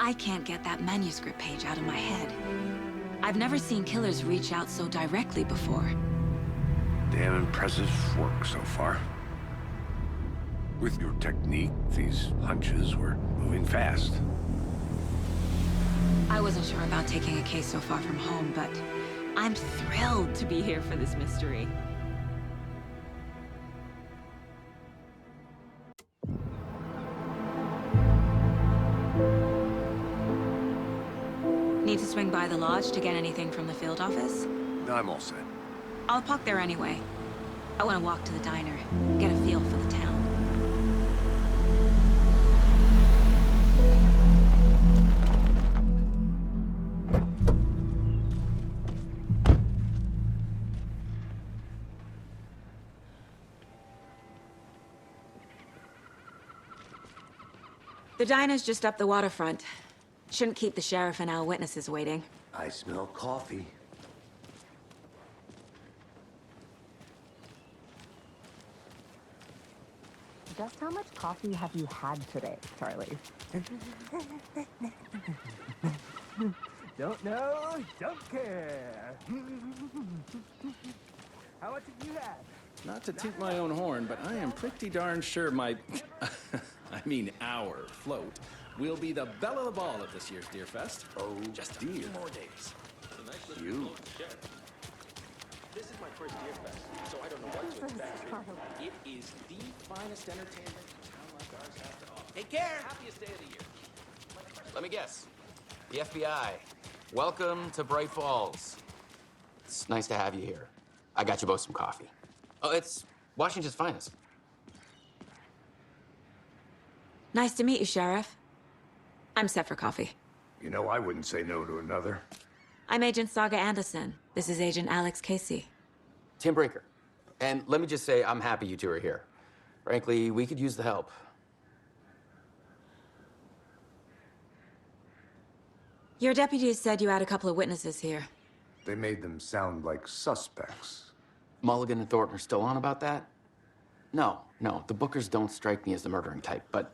I can't get that manuscript page out of my head. I've never seen killers reach out so directly before. Damn impressive work so far. With your technique, these hunches were moving fast. I wasn't sure about taking a case so far from home, but I'm thrilled to be here for this mystery. Need to swing by the lodge to get anything from the field office? No, I'm all set. I'll park there anyway. I want to walk to the diner, get a feel for the town. The diner's just up the waterfront. Shouldn't keep the sheriff and our witnesses waiting. I smell coffee. Just how much coffee have you had today, Charlie? Don't know, don't care. How much have you had? Not to toot my own horn, but I am pretty darn sure my... I mean our float will be the belle of the ball at this year's Deer Fest. Oh, just a few more days. You. This is my first Deer Fest, so I don't know what to expect. It is the finest entertainment a town like ours has to offer. Take care! Happiest day of the year. Let me guess. The FBI. Welcome to Bright Falls. It's nice to have you here. I got you both some coffee. Oh, it's Washington's finest. Nice to meet you, Sheriff. I'm set for coffee. You know, I wouldn't say no to another. I'm Agent Saga Anderson. This is Agent Alex Casey. Tim Breaker. And let me just say, I'm happy you two are here. Frankly, we could use the help. Your deputies said you had a couple of witnesses here. They made them sound like suspects. Mulligan and Thornton are still on about that? No, the Bookers don't strike me as the murdering type, but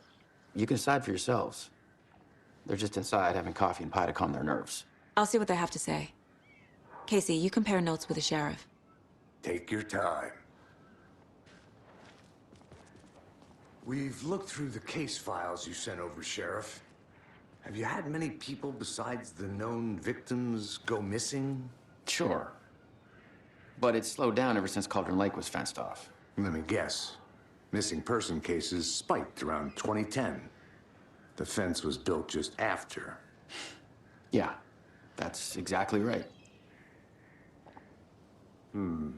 you can decide for yourselves. They're just inside having coffee and pie to calm their nerves. I'll see what they have to say. Casey, you compare notes with the sheriff. Take your time. We've looked through the case files you sent over, Sheriff. Have you had many people besides the known victims go missing? Sure. But it's slowed down ever since Cauldron Lake was fenced off. Let me guess. Missing person cases spiked around 2010. The fence was built just after. Yeah, that's exactly right. You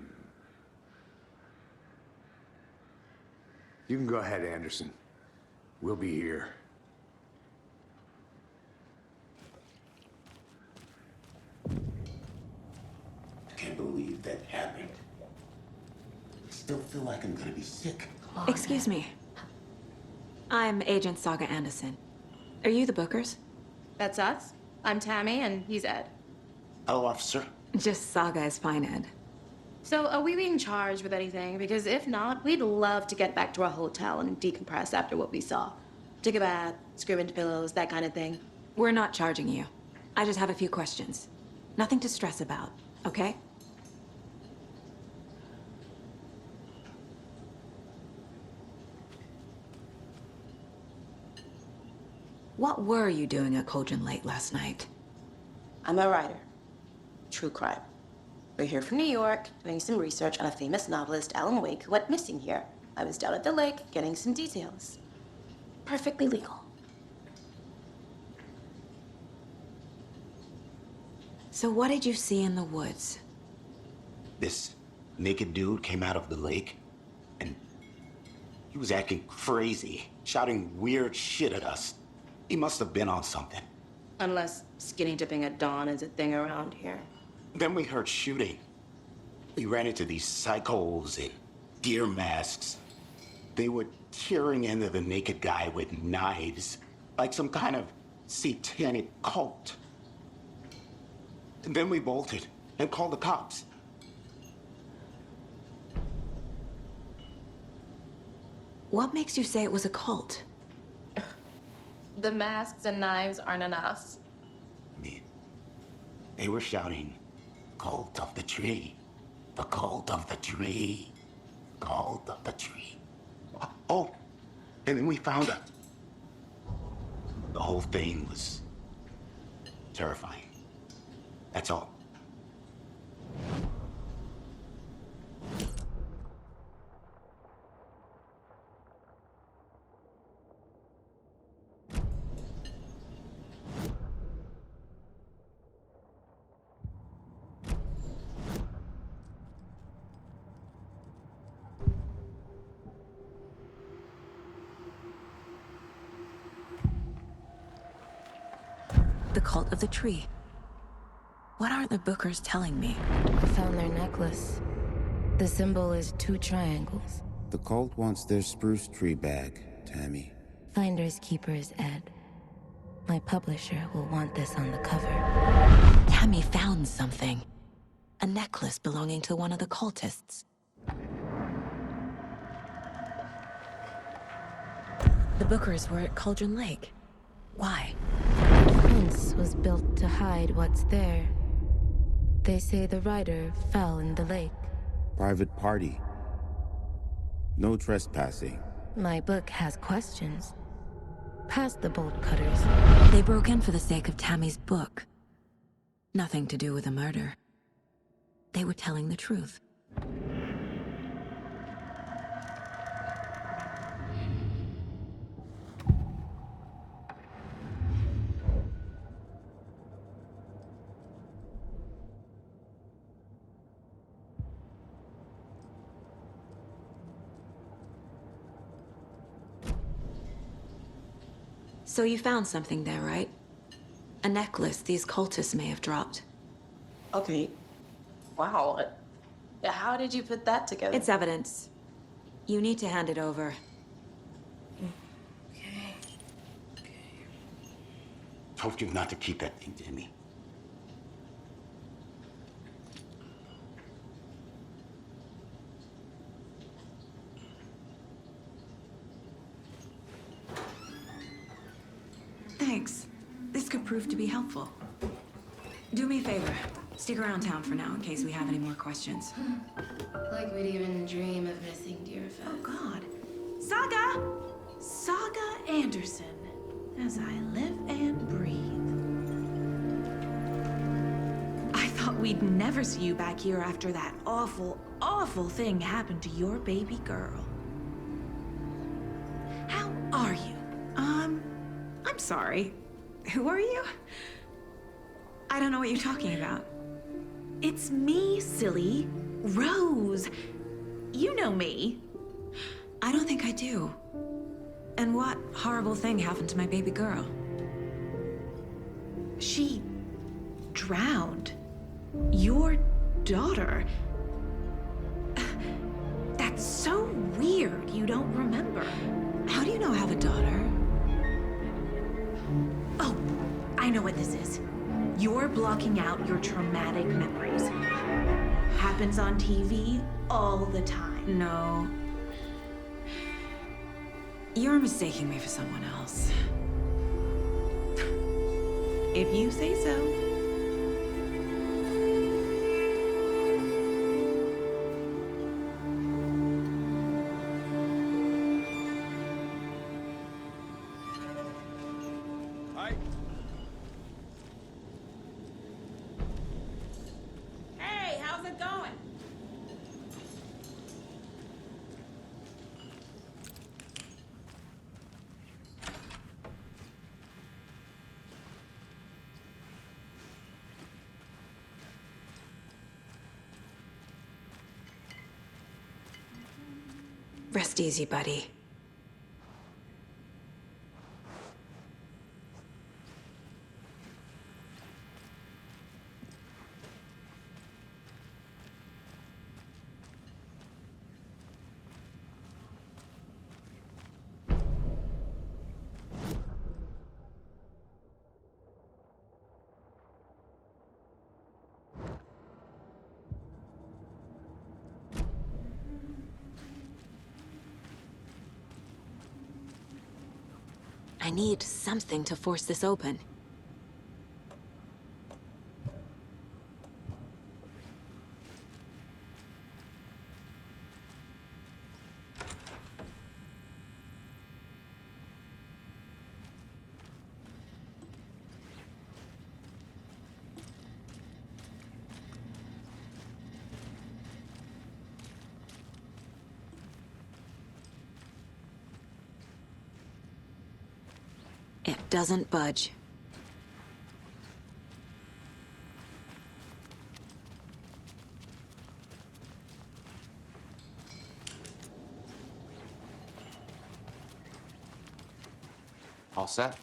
can go ahead, Anderson. We'll be here. I can't believe that happened. I still feel like I'm gonna be sick. Excuse me. I'm Agent Saga Anderson. Are you the Bookers? That's us. I'm Tammy, and he's Ed. Hello, officer. Just Saga is fine, Ed. So, are we being charged with anything? Because if not, we'd love to get back to our hotel and decompress after what we saw. Take a bath, scream into pillows, that kind of thing. We're not charging you. I just have a few questions. Nothing to stress about, okay? What were you doing at Cauldron Lake last night? I'm a writer. True crime. We're here from New York, doing some research on a famous novelist, Alan Wake, who went missing here. I was down at the lake, getting some details. Perfectly legal. So what did you see in the woods? This naked dude came out of the lake, and he was acting crazy, shouting weird shit at us. He must have been on something. Unless skinny dipping at dawn is a thing around here. Then we heard shooting. We ran into these psychos in deer masks. They were tearing into the naked guy with knives, like some kind of satanic cult. And then we bolted and called the cops. What makes you say it was a cult? The masks and knives aren't enough. I mean, they were shouting, "Cult of the tree, the cult of the tree, cult of the tree." Oh, and then we found her. The whole thing was terrifying. That's all. The cult of the tree. What are the Bookers telling me? I found their necklace. The symbol is 2 triangles. The cult wants their spruce tree back, Tammy. Finders keepers, Ed. My publisher will want this on the cover. Tammy found something. A necklace belonging to one of the cultists. The Bookers were at Cauldron Lake. Why? The fence was built to hide what's there. They say the rider fell in the lake. Private party. No trespassing. My book has questions. Past the bolt cutters. They broke in for the sake of Tammy's book. Nothing to do with a murder. They were telling the truth. So you found something there, right? A necklace these cultists may have dropped. Okay. Wow. How did you put that together? It's evidence. You need to hand it over. Told you not to keep that thing, Timmy. Thanks. This could prove to be helpful. Do me a favor. Stick around town for now in case we have any more questions. Like we'd even dream of missing Deerfest. Oh, God. Saga! Saga Anderson. As I live and breathe. I thought we'd never see you back here after that awful, awful thing happened to your baby girl. How are you? I'm sorry. Who are you? I don't know what you're talking about. It's me, silly. Rose. You know me. I don't think I do. And what horrible thing happened to my baby girl? She drowned. Your daughter. That's so weird you don't remember. How do you know I have a daughter? Oh, I know what this is. You're blocking out your traumatic memories. Happens on TV all the time. No. You're mistaking me for someone else. If you say so. Hey, how's it going? Rest easy, buddy. I need something to force this open. It doesn't budge. All set?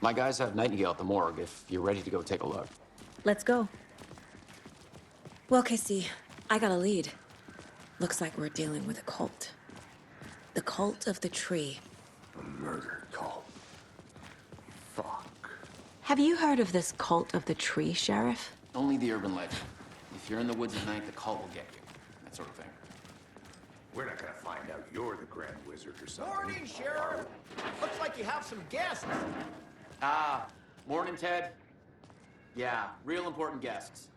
My guys have Nightingale at the morgue if you're ready to go take a look. Let's go. Well, Casey, I got a lead. Looks like we're dealing with a cult. The cult of the tree. A murder cult. Fuck. Have you heard of this cult of the tree, Sheriff? Only the urban legend. If you're in the woods at night, the cult will get you. That sort of thing. We're not gonna find out you're the Grand Wizard or something. Morning, Sheriff. Looks like you have some guests. Morning, Ted. Yeah, real important guests.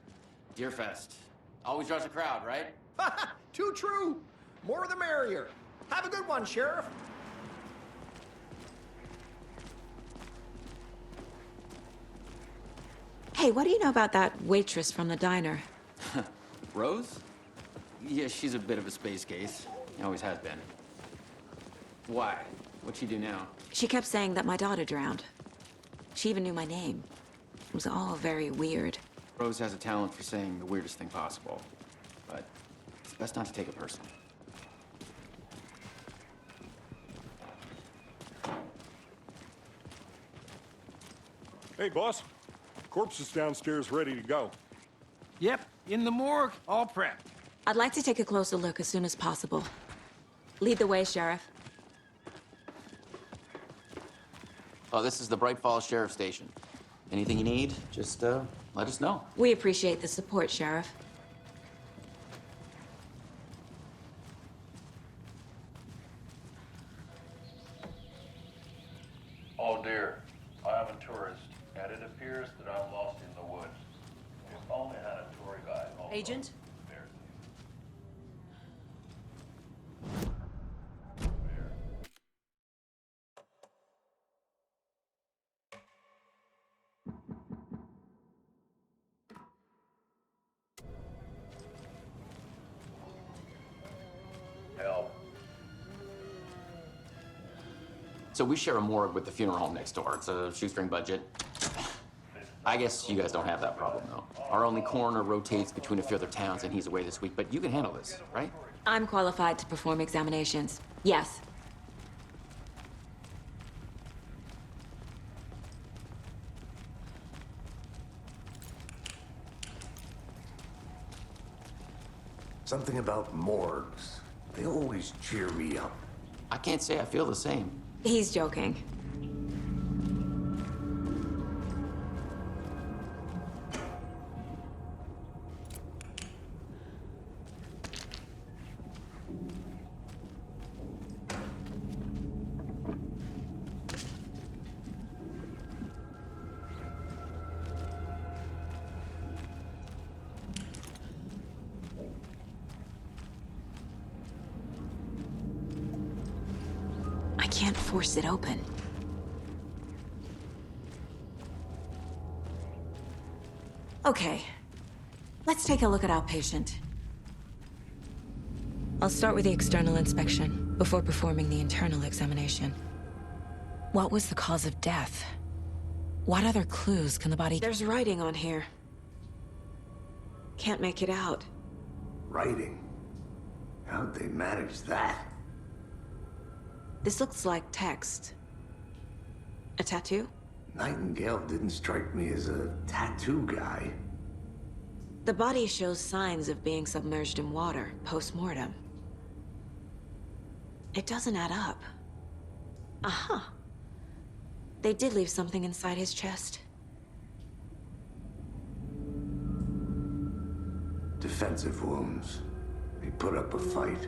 Deerfest. Always draws a crowd, right? Too true. More the merrier. Have a good one, Sheriff. Hey, what do you know about that waitress from the diner? Rose? Yeah, she's a bit of a space case. Always has been. Why? What'd she do now? She kept saying that my daughter drowned. She even knew my name. It was all very weird. Rose has a talent for saying the weirdest thing possible. But it's best not to take it personal. Hey, boss. Corpse is downstairs ready to go. Yep, in the morgue, all prepped. I'd like to take a closer look as soon as possible. Lead the way, Sheriff. Oh, this is the Bright Falls Sheriff Station. Anything you need, just let us know. We appreciate the support, Sheriff. Oh dear, I am a tourist, and it appears that I'm lost in the woods. If only I had a tour guide. Agent? Help. So we share a morgue with the funeral home next door. It's a shoestring budget. I guess you guys don't have that problem, though. Our only coroner rotates between a few other towns, and he's away this week, but you can handle this, right? I'm qualified to perform examinations. Yes. Something about morgues. They always cheer me up. I can't say I feel the same. He's joking. I can't force it open. Okay, let's take a look at our patient. I'll start with the external inspection before performing the internal examination. What was the cause of death? What other clues can the body... There's writing on here. Can't make it out. Writing? How'd they manage that? This looks like text. A tattoo? Nightingale didn't strike me as a tattoo guy. The body shows signs of being submerged in water, post-mortem. It doesn't add up. Aha. They did leave something inside his chest. Defensive wounds. He put up a fight.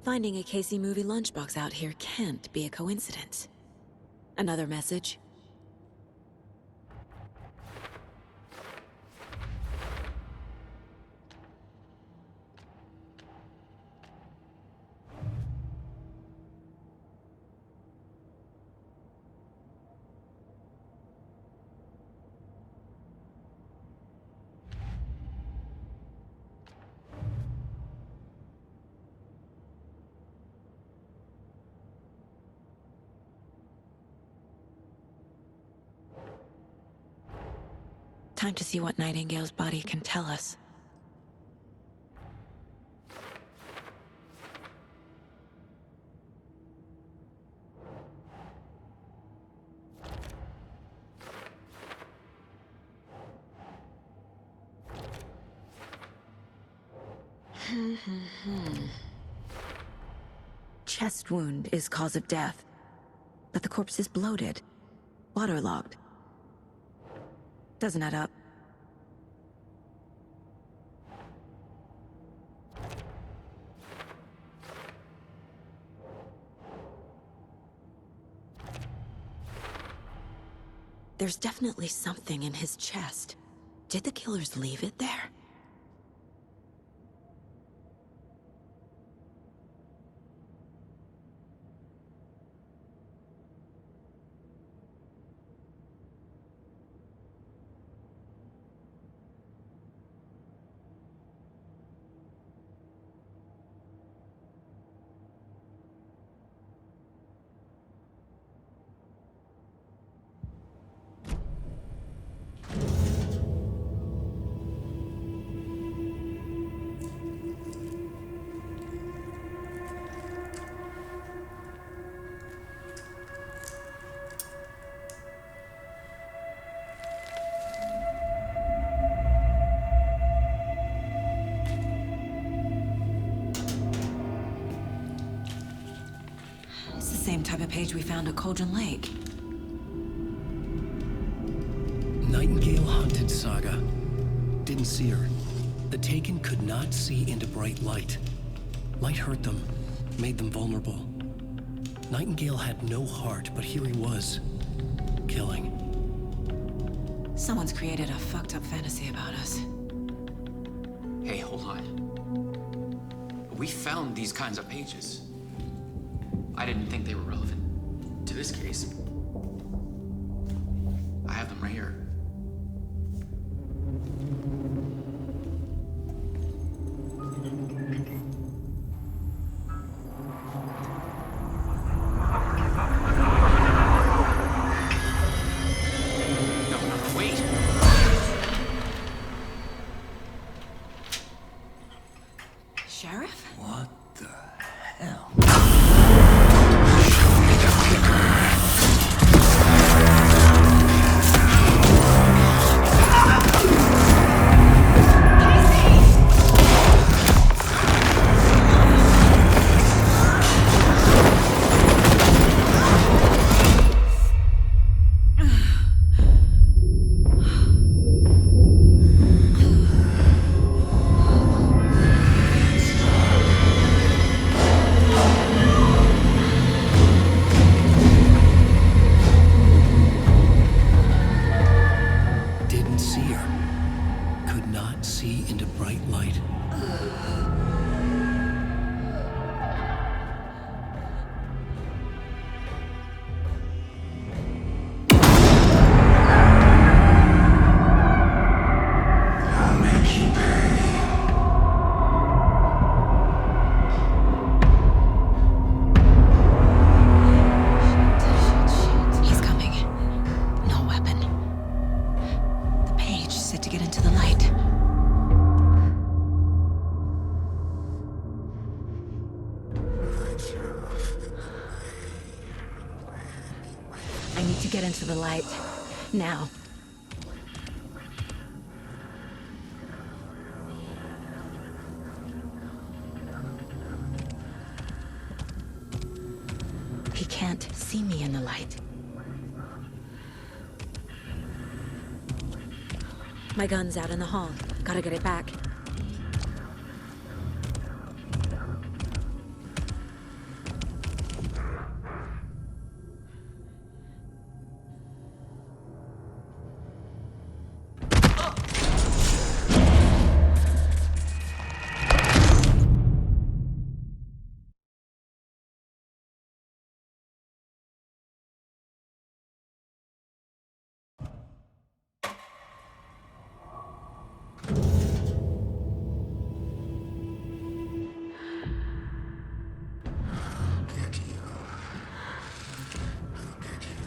Finding a Casey movie lunchbox out here can't be a coincidence. Another message? Time to see what Nightingale's body can tell us. Chest wound is cause of death, but the corpse is bloated, waterlogged. Doesn't add up. There's definitely something in his chest. Did the killers leave it there? Same type of page we found at Cauldron Lake. Nightingale hunted Saga. Didn't see her. The Taken could not see into bright light. Light hurt them, made them vulnerable. Nightingale had no heart, but here he was, killing. Someone's created a fucked up fantasy about us. Hey, hold on. We found these kinds of pages. I didn't think they were relevant to this case. I have them right here. No, wait. Sheriff? What the hell? Get into the light. Now. He can't see me in the light. My gun's out in the hall. Gotta get it back.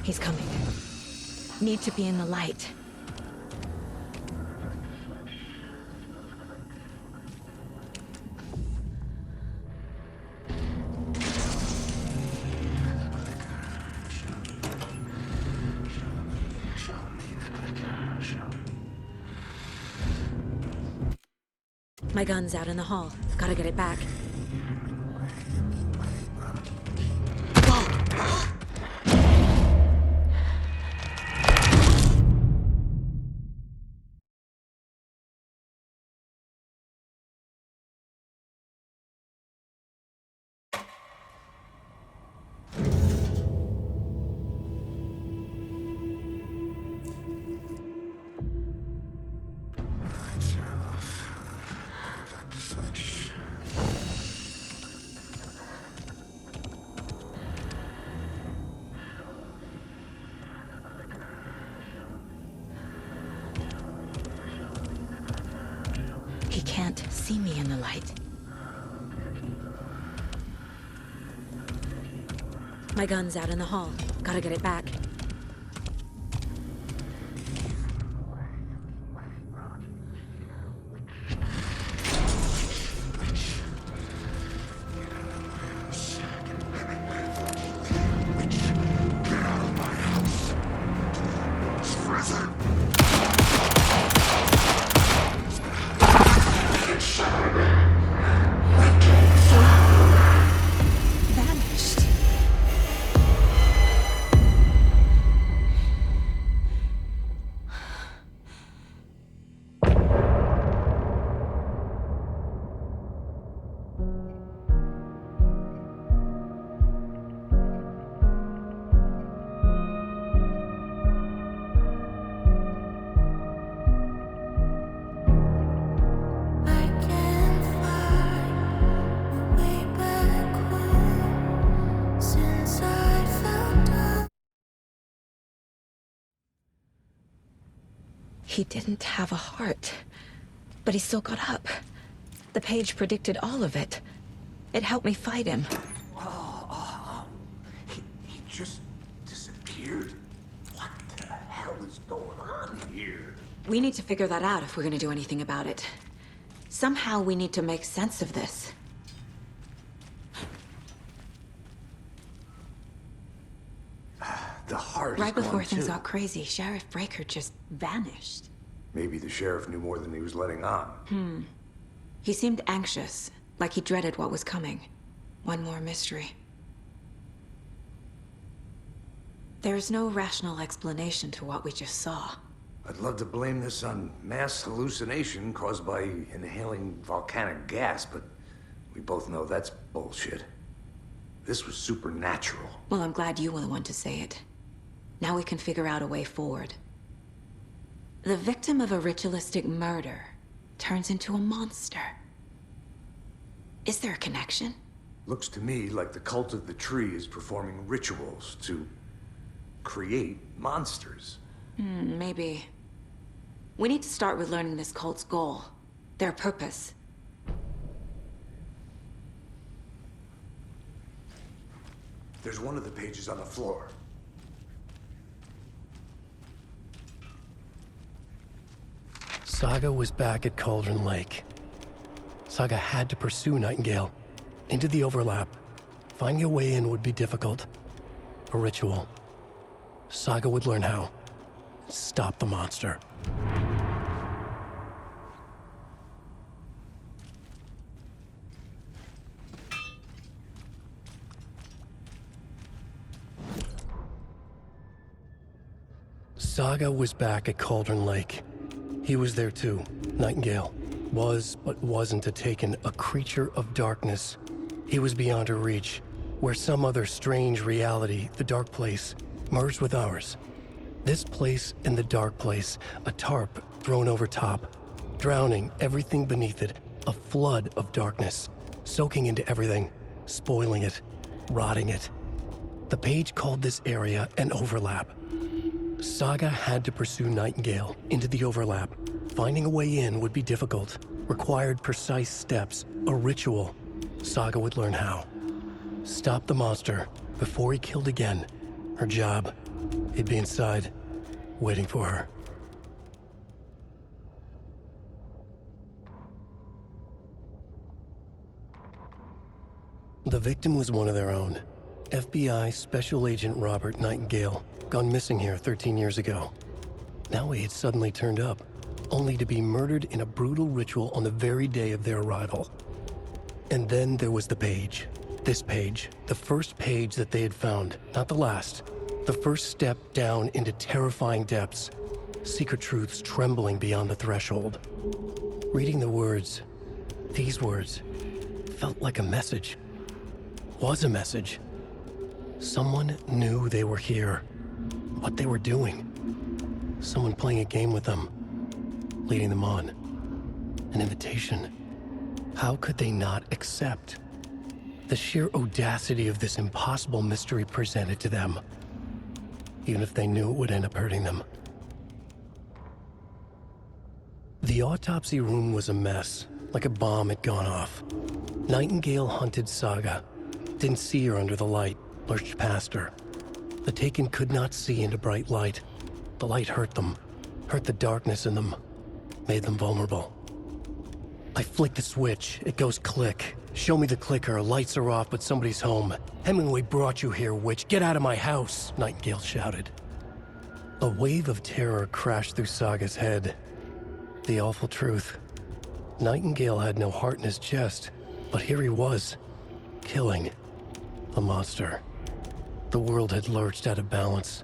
He's coming. Need to be in the light. My gun's out in the hall. Gotta get it back. He can't see me in the light. My gun's out in the hall. Gotta get it back. Vanished. He didn't have a heart, but he still got up. The page predicted all of it. It helped me fight him. He just disappeared? What the hell is going on here? We need to figure that out if we're gonna do anything about it. Somehow we need to make sense of this. The heart is Right before gone, things too. got crazy, Sheriff Breaker just vanished. Maybe the sheriff knew more than he was letting on. He seemed anxious, like he dreaded what was coming. One more mystery. There's no rational explanation to what we just saw. I'd love to blame this on mass hallucination caused by inhaling volcanic gas, but we both know that's bullshit. This was supernatural. Well, I'm glad you were the one to say it. Now we can figure out a way forward. The victim of a ritualistic murder turns into a monster. Is there a connection? Looks to me like the cult of the tree is performing rituals to create monsters. Maybe. We need to start with learning this cult's goal, their purpose. There's one of the pages on the floor. Saga was back at Cauldron Lake. Saga had to pursue Nightingale into the overlap. Finding a way in would be difficult. A ritual. Saga would learn how. Stop the monster. Saga was back at Cauldron Lake. He was there too. Nightingale was, but wasn't a Taken, a creature of darkness. He was beyond her reach, where some other strange reality, the dark place, merged with ours. This place and the dark place, a tarp thrown over top, drowning everything beneath it, a flood of darkness, soaking into everything, spoiling it, rotting it. The page called this area an overlap. Saga had to pursue Nightingale into the overlap. Finding a way in would be difficult, required precise steps, a ritual. Saga would learn how. Stop the monster before he killed again. Her job, He'd be inside, waiting for her. The victim was one of their own. FBI Special Agent Robert Nightingale, gone missing here 13 years ago. Now he had suddenly turned up, only to be murdered in a brutal ritual on the very day of their arrival. And then there was the page. This page, the first page that they had found, not the last. The first step down into terrifying depths, secret truths trembling beyond the threshold. Reading the words, these words, felt like a message. Was a message. Someone knew they were here, what they were doing. Someone playing a game with them, leading them on. An invitation. How could they not accept? The sheer audacity of this impossible mystery presented to them, even if they knew it would end up hurting them. The autopsy room was a mess, like a bomb had gone off. Nightingale hunted Saga. Didn't see her under the light, lurched past her. The Taken could not see into bright light. The light hurt them, hurt the darkness in them, made them vulnerable. I flick the switch, it goes click. Show me the clicker, lights are off, but somebody's home. Hemingway brought you here, witch. Get out of my house, Nightingale shouted. A wave of terror crashed through Saga's head. The awful truth. Nightingale had no heart in his chest, but here he was, killing a monster. The world had lurched out of balance.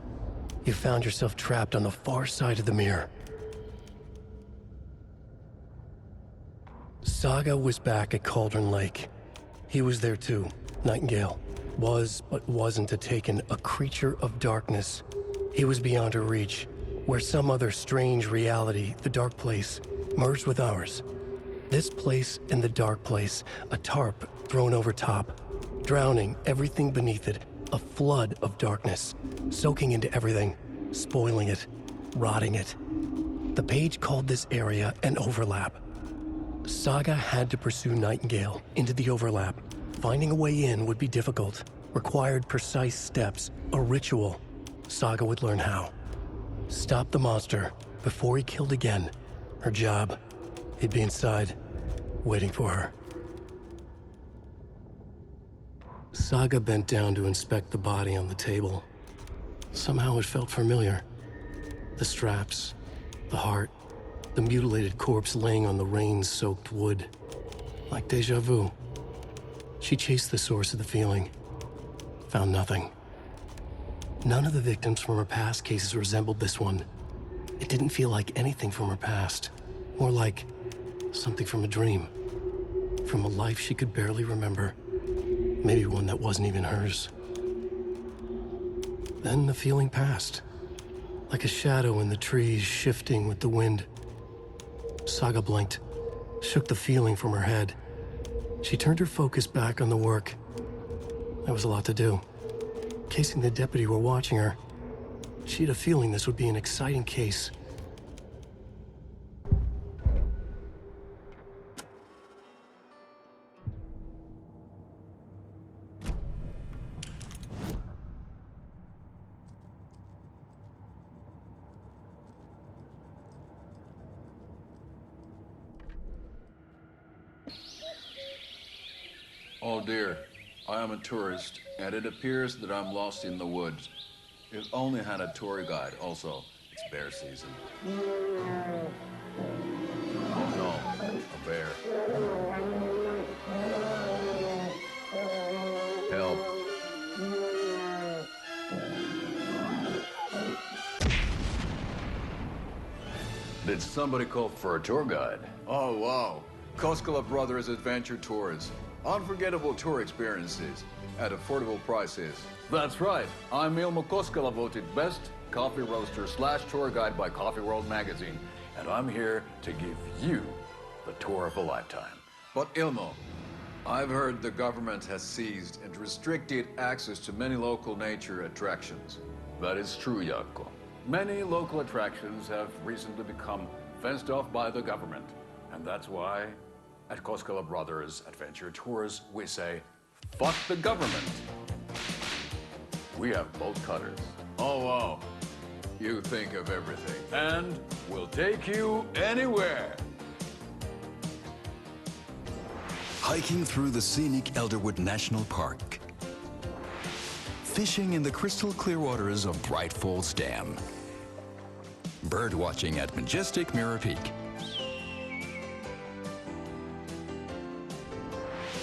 You found yourself trapped on the far side of the mirror. Saga was back at Cauldron Lake. He was there too, Nightingale. Was, but wasn't a Taken, a creature of darkness. He was beyond her reach, where some other strange reality, the dark place, merged with ours. This place and the dark place, a tarp thrown over top, drowning everything beneath it, a flood of darkness, soaking into everything, spoiling it, rotting it. The page called this area an overlap. Saga had to pursue Nightingale into the overlap. Finding a way in would be difficult, required precise steps, a ritual. Saga would learn how. Stop the monster before he killed again. Her job. He'd be inside, waiting for her. Saga bent down to inspect the body on the table. Somehow it felt familiar. The straps, the heart, the mutilated corpse laying on the rain-soaked wood. Like déjà vu. She chased the source of the feeling. Found nothing. None of the victims from her past cases resembled this one. It didn't feel like anything from her past. More like something from a dream. From a life she could barely remember. Maybe one that wasn't even hers. Then the feeling passed. Like a shadow in the trees shifting with the wind. Saga blinked, shook the feeling from her head. She turned her focus back on the work. There was a lot to do. Casing the deputy were watching her. She had a feeling this would be an exciting case. Oh dear, I am a tourist, and it appears that I'm lost in the woods. If only had a tour guide. Also, it's bear season. Oh no, a bear. Help. Did somebody call for a tour guide? Oh wow, Koskela Brothers Adventure Tours. Unforgettable tour experiences at affordable prices. That's right. I'm Ilmo Koskela, voted best coffee roaster / tour guide by Coffee World magazine. And I'm here to give you the tour of a lifetime. But Ilmo, I've heard the government has seized and restricted access to many local nature attractions. That is true, Jaakko. Many local attractions have recently become fenced off by the government. And that's why at Koskela Brothers Adventure Tours, we say, fuck the government. We have bolt cutters. Oh, wow. You think of everything. And we'll take you anywhere. Hiking through the scenic Elderwood National Park. Fishing in the crystal clear waters of Bright Falls Dam. Bird watching at majestic Mirror Peak.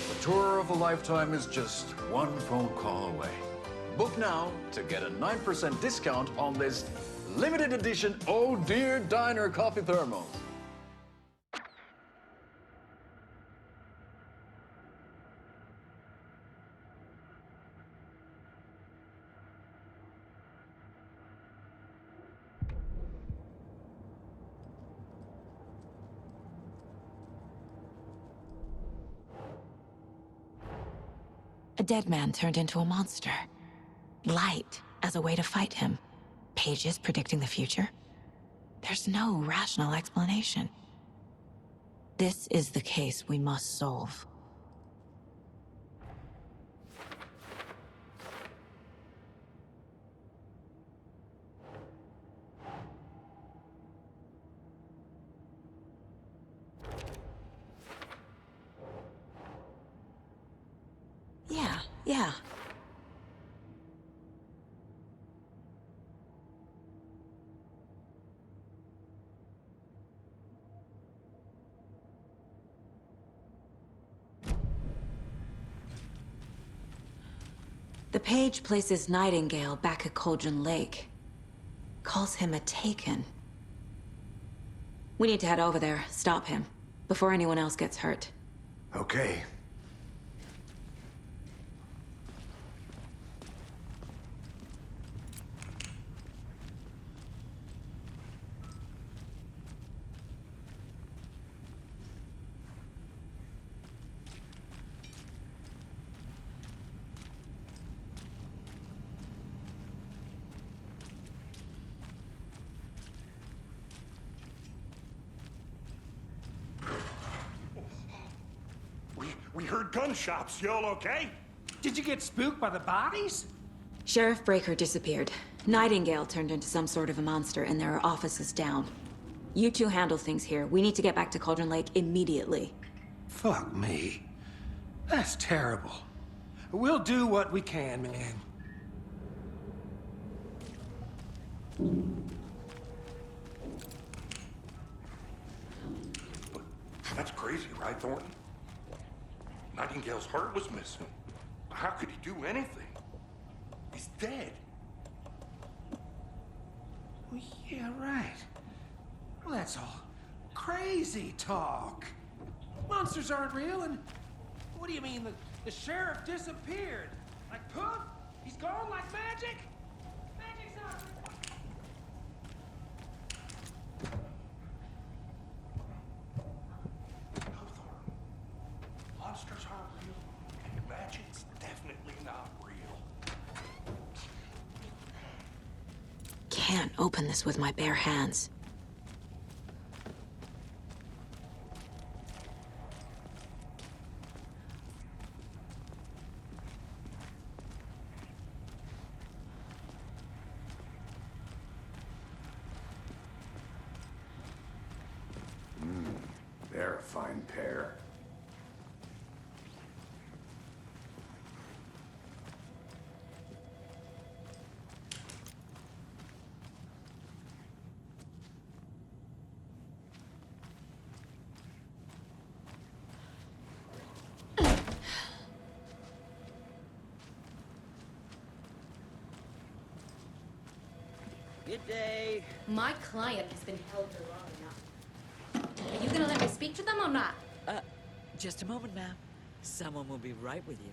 The tour of a lifetime is just one phone call away. Book now to get a 9% discount on this limited edition Oh Dear Diner coffee thermos. A dead man turned into a monster. Light as a way to fight him. Pages predicting the future. There's no rational explanation. This is the case we must solve. Yeah. The page places Nightingale back at Cauldron Lake. Calls him a Taken. We need to head over there, stop him, before anyone else gets hurt. Okay. We heard gunshots. Y'all okay? Did you get spooked by the bodies? Sheriff Breaker disappeared. Nightingale turned into some sort of a monster, and there are offices down. You two handle things here. We need to get back to Cauldron Lake immediately. Fuck me. That's terrible. We'll do what we can, man. That's crazy, right, Thornton? Nightingale's heart was missing. How could he do anything? He's dead. Well, yeah, right. Well, that's all crazy talk. Monsters aren't real, and what do you mean the sheriff disappeared? Like poof? He's gone like magic? Magic's not real. Monsters aren't real, and magic's definitely not real. Can't open this with my bare hands. They're a fine pair. Good day. My client has been held here long enough. Are you gonna let me speak to them or not? Just a moment, ma'am. Someone will be right with you.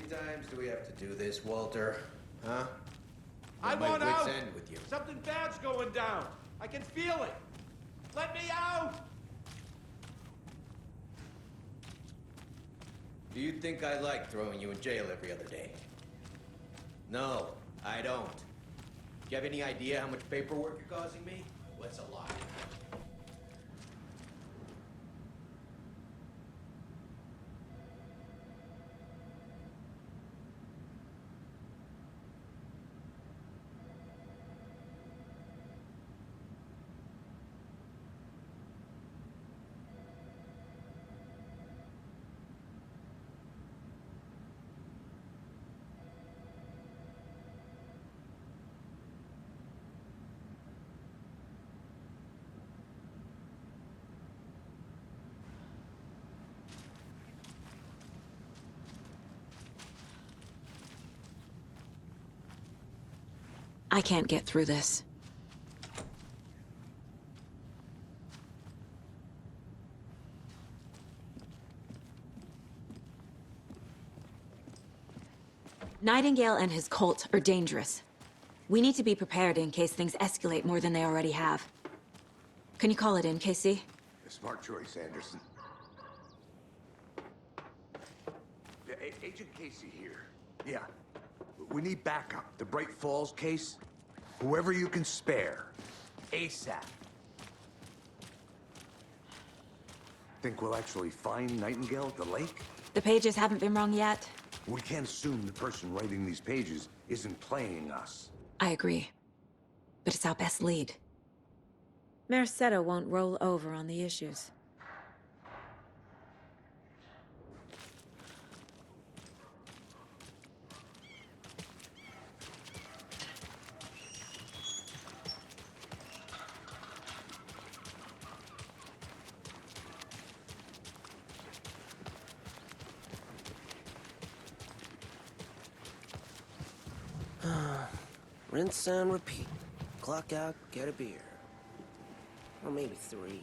times do we have to do this, Walter? Huh? I At my want wits' out! end with you. Something bad's going down. I can feel it. Let me out! Do you think I like throwing you in jail every other day? No, I don't. Do you have any idea how much paperwork you're causing me? What's a lot? I can't get through this. Nightingale and his cult are dangerous. We need to be prepared in case things escalate more than they already have. Can you call it in, Casey? A smart choice, Anderson. Yeah, Agent Casey here. Yeah. We need backup. The Bright Falls case. Whoever you can spare. ASAP. Think we'll actually find Nightingale at the lake? The pages haven't been wrong yet. We can't assume the person writing these pages isn't playing us. I agree. But it's our best lead. Mercedo won't roll over on the issues. Rinse and repeat. Clock out, get a beer. Or maybe 3.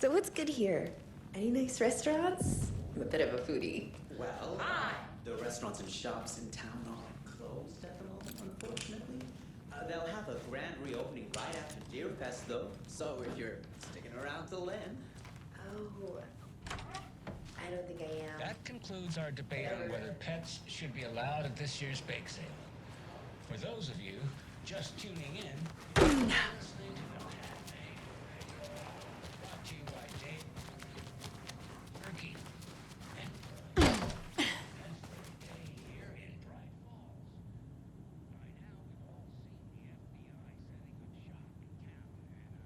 So what's good here? Any nice restaurants? I'm a bit of a foodie. Well, the restaurants and shops in town are closed at the moment, unfortunately. They'll have a grand reopening right after Deer Fest, though. So if you're sticking around till then. Oh, I don't think I am. That concludes our debate on whether pets should be allowed at this year's bake sale. For those of you just tuning in, listening to No Hat Made, brought to you by Dave Turkey and Day here in Bright Falls. By now, we've all seen the FBI setting up shop in town, and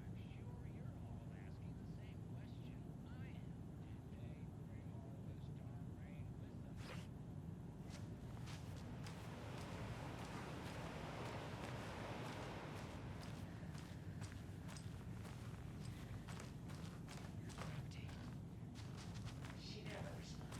I'm sure you're all asking the same question I am. Did they bring all this darn rain with them? She never responds.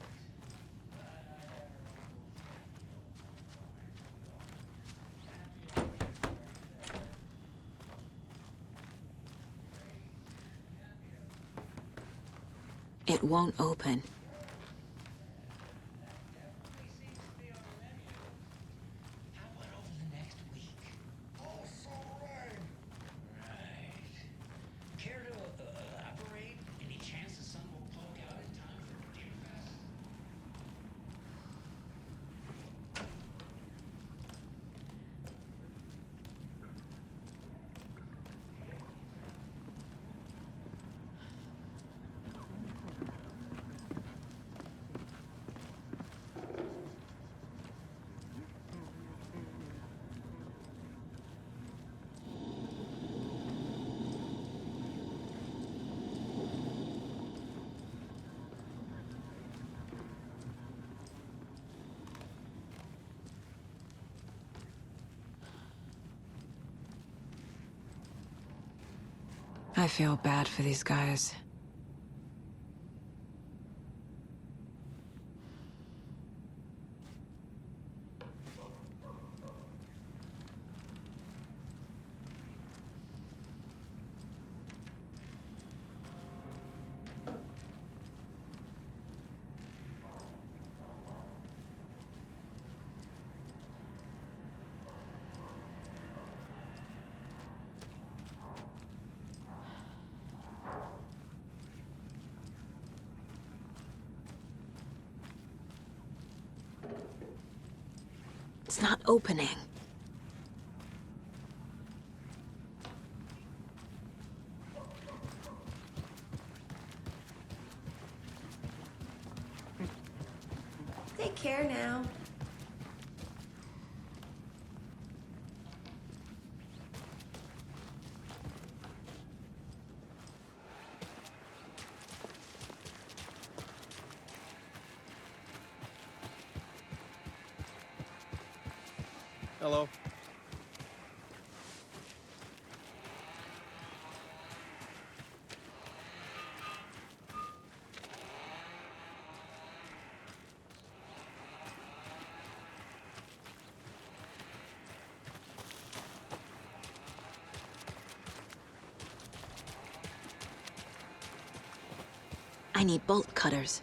It won't open. Care to elaborate? Any chance the sun will poke out in time for Deer Fest? I feel bad for these guys. It's not opening. Take care now. Hello. I need bolt cutters.